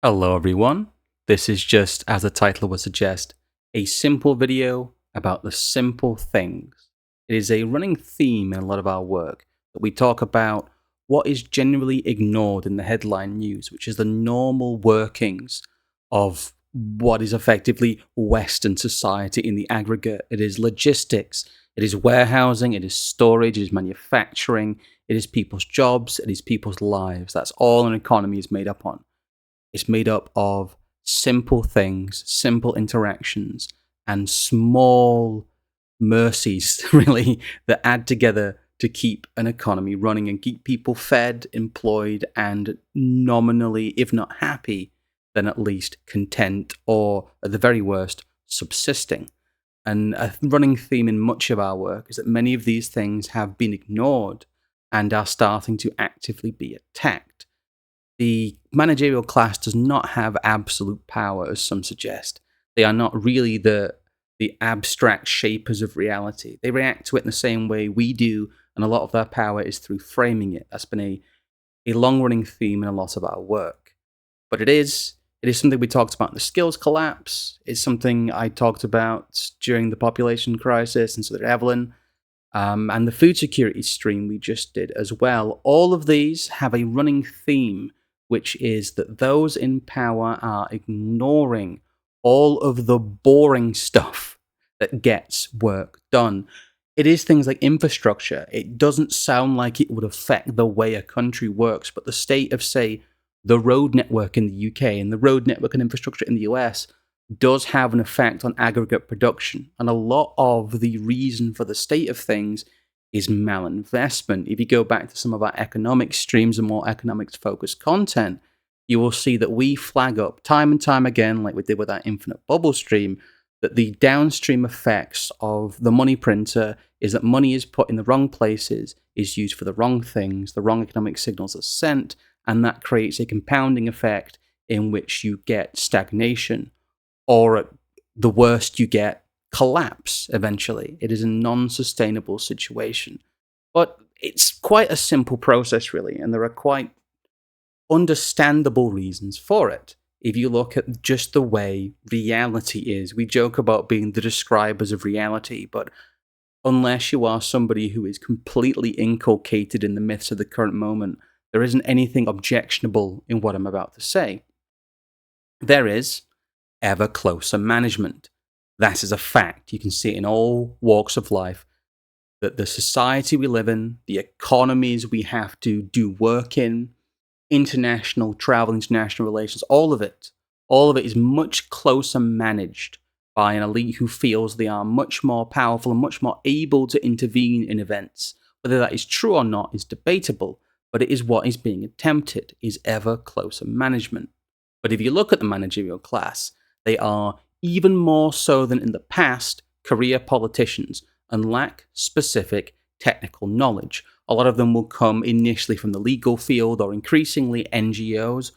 Hello everyone, this is just, as the title would suggest, a simple video about the simple things. It is a running theme in a lot of our work that we talk about what is generally ignored in the headline news, which is the normal workings of what is effectively Western society in the aggregate. It is logistics, it is warehousing, it is storage, it is manufacturing, it is people's jobs, it is people's lives. That's all an economy is made up on. It's made up of simple things, simple interactions, and small mercies, really, that add together to keep an economy running and keep people fed, employed, and nominally, if not happy, then at least content, or at the very worst, subsisting. And a running theme in much of our work is that many of these things have been ignored and are starting to actively be attacked. The managerial class does not have absolute power, as some suggest. They are not really the abstract shapers of reality. They react to it in the same way we do, and a lot of their power is through framing it. That's been a long-running theme in a lot of our work. But it is something we talked about in the skills collapse. It's something I talked about during the population crisis, and so did Evelyn. And the food security stream we just did as well. All of these have a running theme, which is that those in power are ignoring all of the boring stuff that gets work done. It is things like infrastructure. It doesn't sound like it would affect the way a country works, but the state of, say, the road network in the UK and the road network and infrastructure in the US does have an effect on aggregate production. And a lot of the reason for the state of things is malinvestment. If you go back to some of our economic streams and more economics-focused content, you will see that we flag up time and time again, like we did with our infinite bubble stream, that the downstream effects of the money printer is that money is put in the wrong places, is used for the wrong things, the wrong economic signals are sent, and that creates a compounding effect in which you get stagnation, or at the worst, you get collapse eventually. It is a non-sustainable situation. But it's quite a simple process, really, and there are quite understandable reasons for it. If you look at just the way reality is, we joke about being the describers of reality, but unless you are somebody who is completely inculcated in the myths of the current moment, there isn't anything objectionable in what I'm about to say. There is ever closer management. That is a fact. You can see it in all walks of life, that the society we live in, the economies we have to do work in, international travel, international relations, all of it is much closer managed by an elite who feels they are much more powerful and much more able to intervene in events. Whether that is true or not is debatable, but it is what is being attempted, is ever closer management. But if you look at the managerial class, they are, even more so than in the past, career politicians and lack specific technical knowledge. A lot of them will come initially from the legal field or increasingly NGOs,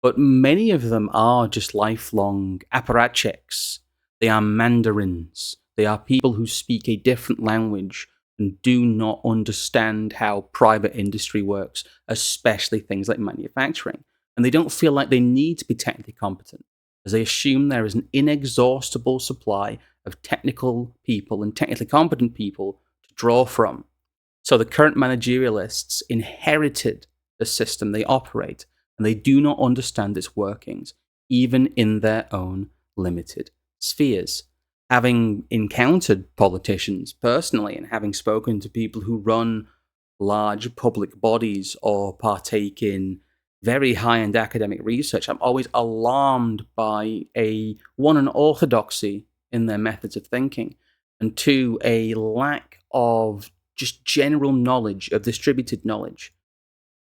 but many of them are just lifelong apparatchiks. They are mandarins. They are people who speak a different language and do not understand how private industry works, especially things like manufacturing. And they don't feel like they need to be technically competent, as they assume there is an inexhaustible supply of technical people and technically competent people to draw from. So the current managerialists inherited the system they operate, and they do not understand its workings, even in their own limited spheres. Having encountered politicians personally and having spoken to people who run large public bodies or partake in very high-end academic research, I'm always alarmed by one, an orthodoxy in their methods of thinking, and two, a lack of just general knowledge, of distributed knowledge.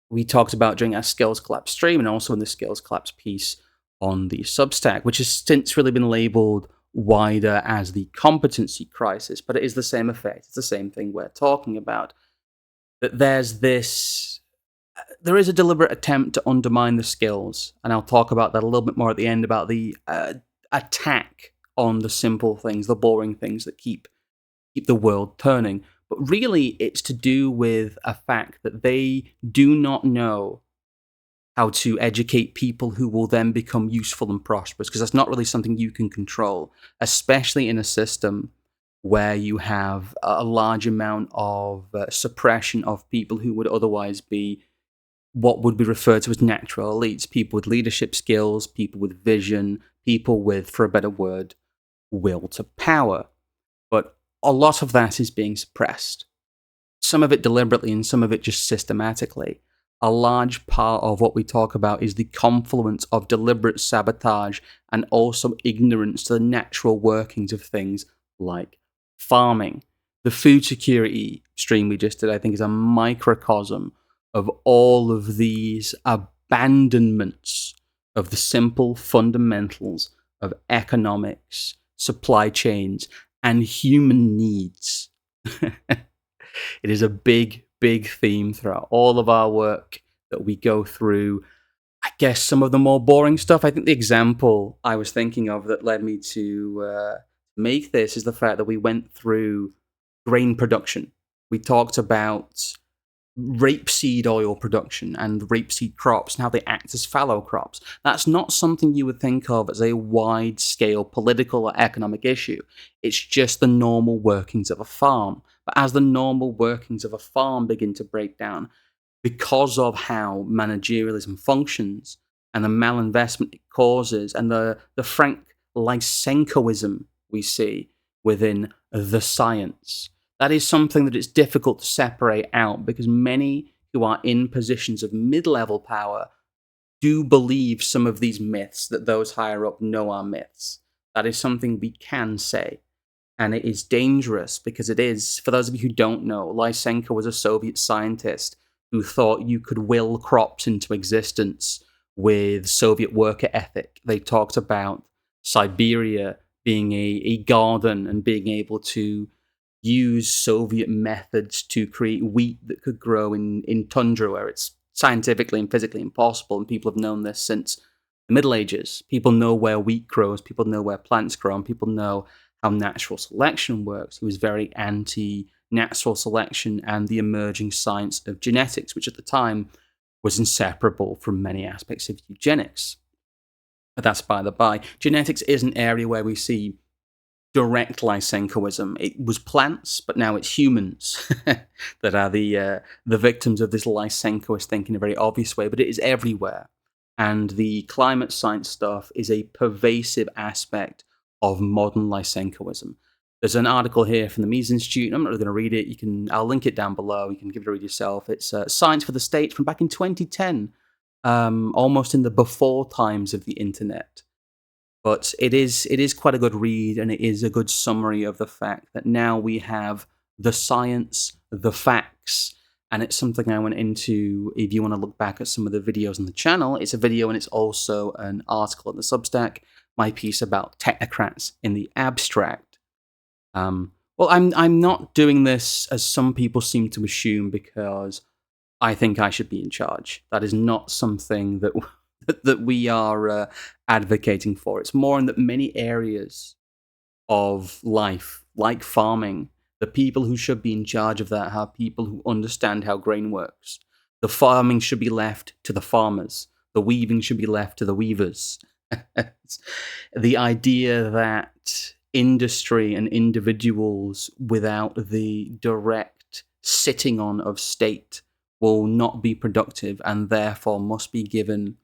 We talked about during our Skills Collapse stream and also in the Skills Collapse piece on the Substack, which has since really been labeled wider as the competency crisis, but it is the same effect. It's the same thing we're talking about. That there is a deliberate attempt to undermine the skills, and I'll talk about that a little bit more at the end, about the attack on the simple things, the boring things that keep the world turning. But really, it's to do with a fact that they do not know how to educate people who will then become useful and prosperous, because that's not really something you can control, especially in a system where you have a large amount of suppression of people who would otherwise be what would be referred to as natural elites, people with leadership skills, people with vision, people with, for a better word, will to power. But a lot of that is being suppressed. Some of it deliberately and some of it just systematically. A large part of what we talk about is the confluence of deliberate sabotage and also ignorance to the natural workings of things like farming. The food security stream we just did, I think, is a microcosm of all of these abandonments of the simple fundamentals of economics, supply chains, and human needs. It is a big, big theme throughout all of our work that we go through. I guess some of the more boring stuff. I think the example I was thinking of that led me to make this is the fact that we went through grain production. We talked about rapeseed oil production and rapeseed crops and how they act as fallow crops. That's not something you would think of as a wide-scale political or economic issue. It's just the normal workings of a farm. But as the normal workings of a farm begin to break down, because of how managerialism functions and the malinvestment it causes and the frank Lysenkoism we see within the science, that is something that it's difficult to separate out, because many who are in positions of mid-level power do believe some of these myths that those higher up know are myths. That is something we can say. And it is dangerous because it is, for those of you who don't know, Lysenko was a Soviet scientist who thought you could will crops into existence with Soviet worker ethic. They talked about Siberia being a garden and being able to use Soviet methods to create wheat that could grow in tundra where it's scientifically and physically impossible. And people have known this since the Middle Ages. People know where wheat grows, people know where plants grow, and people know how natural selection works. He was very anti-natural selection and the emerging science of genetics, which at the time was inseparable from many aspects of eugenics. But that's by the by. Genetics is an area where we see direct Lysenkoism. It was plants, but now it's humans that are the victims of this Lysenkoist thinking in a very obvious way, but it is everywhere. And the climate science stuff is a pervasive aspect of modern Lysenkoism. There's an article here from the Mises Institute. I'm not really going to read it. I'll link it down below. You can give it a read yourself. It's Science for the State from back in 2010, almost in the before times of the internet. But it is quite a good read, and it is a good summary of the fact that now we have the science, the facts, and it's something I went into. If you want to look back at some of the videos on the channel, it's a video and it's also an article on the Substack, my piece about technocrats in the abstract. Well, I'm not doing this, as some people seem to assume, because I think I should be in charge. That is not something that that we are advocating for. It's more in that many areas of life, like farming, the people who should be in charge of that are people who understand how grain works. The farming should be left to the farmers. The weaving should be left to the weavers. The idea that industry and individuals without the direct sitting on of state will not be productive and therefore must be given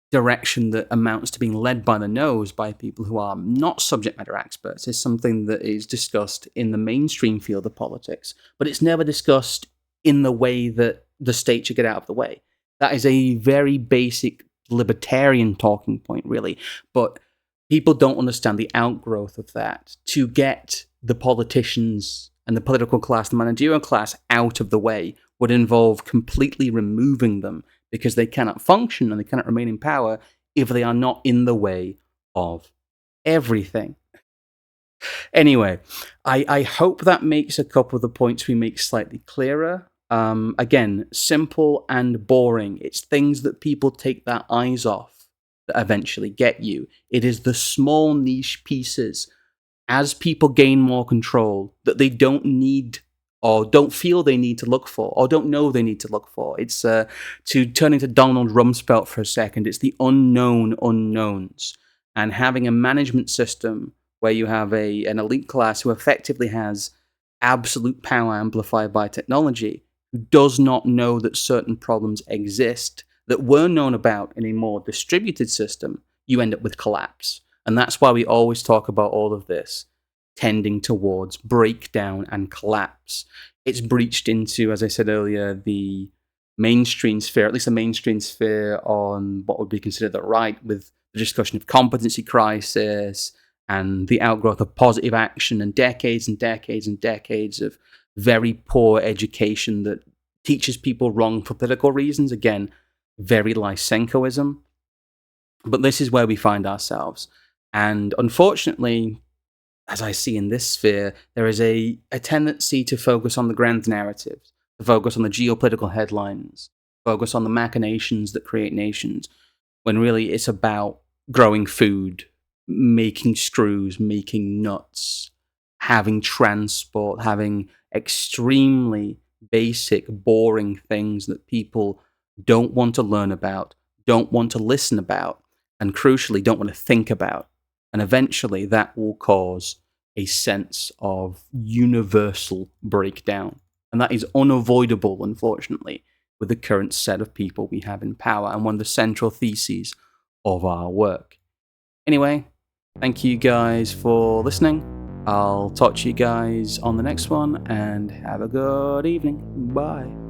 direction that amounts to being led by the nose by people who are not subject matter experts is something that is discussed in the mainstream field of politics, but it's never discussed in the way that the state should get out of the way. That is a very basic libertarian talking point, really, but people don't understand the outgrowth of that. To get the politicians and the political class, the managerial class, out of the way would involve completely removing them, because they cannot function and they cannot remain in power if they are not in the way of everything. Anyway, I hope that makes a couple of the points we make slightly clearer. Again, simple and boring. It's things that people take their eyes off that eventually get you. It is the small niche pieces, as people gain more control, that they don't need or don't feel they need to look for, or don't know they need to look for. It's to turn into Donald Rumsfeld for a second. It's the unknown unknowns, and having a management system where you have an elite class who effectively has absolute power amplified by technology, who does not know that certain problems exist that were known about in a more distributed system, you end up with collapse. And that's why we always talk about all of this tending towards breakdown and collapse. It's breached into, as I said earlier, the mainstream sphere, at least the mainstream sphere on what would be considered the right, with the discussion of competency crisis and the outgrowth of positive action and decades and decades and decades of very poor education that teaches people wrong for political reasons. Again, very Lysenkoism. But this is where we find ourselves. And unfortunately, as I see in this sphere, there is a tendency to focus on the grand narratives, to focus on the geopolitical headlines, focus on the machinations that create nations, when really it's about growing food, making screws, making nuts, having transport, having extremely basic, boring things that people don't want to learn about, don't want to listen about, and crucially, don't want to think about. And eventually, that will cause a sense of universal breakdown. And that is unavoidable, unfortunately, with the current set of people we have in power, and one of the central theses of our work. Anyway, thank you guys for listening. I'll talk to you guys on the next one, and have a good evening. Bye.